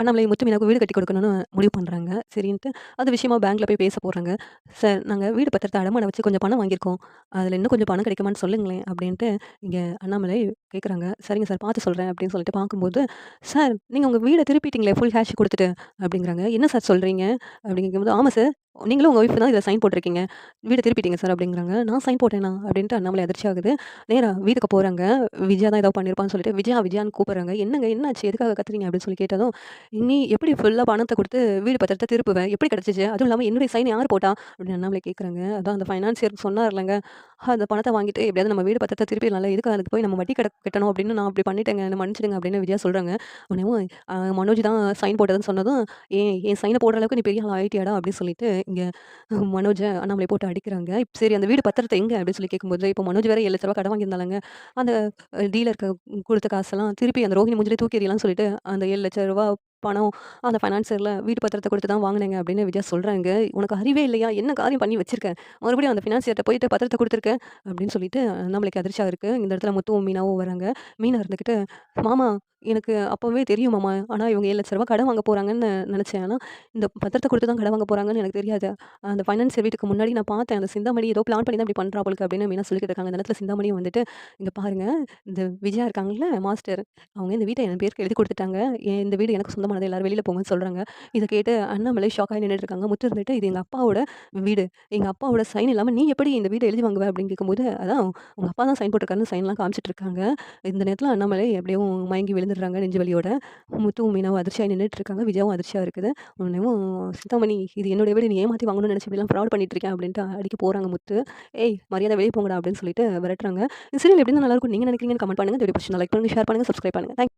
அண்ணாமலை முத்து மீனாவுக்கு வீடு கட்டி கொடுக்கணும்னு முடிவு பண்றாங்க. சரின்ட்டு அது விஷயமா பேங்க்ல போய் பேச போறாங்க. "சார் நாங்க வீடு பத்திரத்த அடமானம் வச்சு கொஞ்சம் பணம் வாங்கியிருக்கோம். அதில இன்னும் கொஞ்சம் பணம் கிடைக்குமான்னு சொல்லுங்களேன்." அப்படின்ட்டு இங்க அண்ணாமலை கேட்குறாங்க. "சரிங்க சார் பார்த்து சொல்றேன்." அப்படின்னு சொல்லிட்டு பார்க்கும்போது, "சார் நீங்க உங்க வீட திருப்பிட்டீங்களே ஃபுல் கேஷ் குடுத்துட்டு." அப்படிங்கிறாங்க. "என்ன சார் சொல்றீங்க?" அப்படின்னு கேட்கும்போது, "ஆமா சார். நீங்களும் உங்க ஒய்ஃப் தான் இதில சைன் போட்டுருக்கீங்க. வீட திருப்பிட்டீங்க சார்." அப்படிங்கிறாங்க. "நான் சைன் போட்டேனா?" அப்படின்ட்டு அண்ணாமலை அதிர்ச்சி ஆகுது. நேரா வீட்டுக்கு போறாங்க. விஜயா தான் ஏதோ பண்ணியிருப்பான்னு சொல்லிட்டு, விஜயா விஜயான்னு கூப்பிடுறாங்க. "என்னங்க என்னாச்சு? எதுக்காக கத்துறீங்க?" அப்படின்னு சொல்லி கேட்டதும், "நீ எப்படி ஃபுல்லா பணத்த குடுத்து வீடு பத்திரத்த திருப்புவ? எப்படி கிடைச்சுச்சு? அதுவும் இல்லாம என்னுடைய சைன் யார் போட்டா?" அப்படின்னு அண்ணாமலை கேட்குறாங்க. அதான் அந்த ஃபைனான்சியர் சொன்னார்லங்க, "அந்த பணத்த வாங்கிட்டு எப்படியாவது நம்ம வீடு பத்திரத்த திருப்பிடலாம்ல. எதுக்கு அதுக்கு போய் நம்ம வட்டி கட்டணும் அப்படின்னு நான் அப்படி பண்ணிட்டேங்க. என்ன மன்னிச்சுடுங்க." அப்படின்னு விஜயா சொல்றாங்க. உடனேவும் மனோஜ் தான் சைன் போட்டதுன்னு சொன்னதும், என் சைன போடுற அளவுக்கு நீ பெரிய ஆள் ஆயிட்டியாடா?" அப்படின்னு சொல்லிட்டு இங்க மனோஜ அண்ணாமலை போட்டு அடிக்கிறாங்க. சரி அந்த வீடு பத்திரத்த எங்க? அப்படின்னு சொல்லி கேட்கும்போது, இப்போ மனோஜ் வேற ரூ. 7,00,000 கடன் வாங்கியிருந்தாலங்க. அந்த டீலருக்கு குடுத்த காசெல்லாம் திருப்பி அந்த ரோஹிணி மூஞ்சிலே தூக்கி எறியலாம்னு சொல்லிட்டு, அந்த ரூ. 7,00,000 பணம் அந்த ஃபைனான்ஸர்ல வீட்டு பத்திரத்த குடுத்து தான் வாங்குனேங்க அப்படின்னு விஜயா சொல்றாங்க. "உனக்கு அறிவே இல்லையா? என்ன காரியம் பண்ணி வச்சிருக்க? மறுபடியும் அந்த ஃபினான்சியர்ட்ட போயிட்டு பத்திரத்த குடுத்துருக்க." அப்படின்னு சொல்லிட்டு அண்ணாமலைக்கு அதிர்ச்சியா இருக்கு. இந்த இடத்துல முத்துவும், மீனாவும் வராங்க. மீனா இருந்துகிட்டு, "மாமா எனக்கு அப்பவே தெரியும் மாமா. ஆனா இவங்க ரூ. 7,00,000 கடன் வாங்க போறாங்கன்னு நெனச்சேன். ஆனா இந்த பத்திரத்த குடுத்து தான் கடன் வாங்க போறாங்கன்னு எனக்கு தெரியாது. அந்த ஃபைனான்சியர் வீட்டுக்கு முன்னாடி நான் பார்த்தேன். அந்த சிந்தாமணி ஏதோ பிளான் பண்ணி தான் இப்படி பண்றா போலருக்கு." அப்படின்னு மீனா சொல்லிக்கிட்டு இருக்காங்க. அந்த நேரத்துல சிந்தாமணியும் வந்துட்டு, "இங்க பாருங்க, இந்த விஜயா இருக்காங்கல்ல மாஸ்டர், அவங்க இந்த வீட்ட என் பேருக்கு எழுதி குடுத்துட்டாங்க. இந்த வீடு எனக்கு சொந்தமானது. எல்லாரும் வெளியில போங்கன்னு சொல்றாங்க." இத கேட்டு அண்ணாமலை ஷாக் ஆயி நின்னுட்டு இருக்காங்க. முத்து இருந்துட்டு, "இது எங்க அப்பாவோட வீடு. எங்க அப்பாவோட சைன் இல்லாம நீ எப்படி இந்த வீட எழுதி வாங்குவ?" அப்படின்னு கேட்கும்போது, அதான் உங்க அப்பா தான் சைன் போட்டுருக்காருன்னு சைன்லாம் காமிச்சிட்டு இருக்காங்க. இந்த நேரத்துல அண்ணாமலை எப்படியும் மயங்கி விழுந்துடுறாங்க நெஞ்சு வலியோட. முத்துவும், மீனாவும் அதிர்ச்சியா நின்னுட்டு இருக்காங்க. விஜயாவும் அதிர்ச்சியா இருக்குது. உடனேவும் "சிந்தாமணி இது என்னுடைய வீடு. நீ ஏமாத்தி வாங்கணும்னு நெனச்சு இப்படிலாம் ஃப்ராட் பண்ணிட்டு இருக்க." அப்படின்ட்டு அடிக்க போறாங்க முத்து. "ஏய் மரியாதை வெளிய போங்கடா" அப்படின்னு சொல்லிட்டு விரட்டுறாங்க. இந்த சீரியல் எப்படி இருந்தா நல்லாருக்கும்னு நீங்க நினைக்கிறீங்கன்னு கமெண்ட் பண்ணுங்க. இந்த வீடியோ பிடிச்சிருந்தா லைக் பண்ணுங்க, ஷேர் பண்ணுங்க, சப்ஸ்கிரைப் பண்ணுங்க. தேங்க்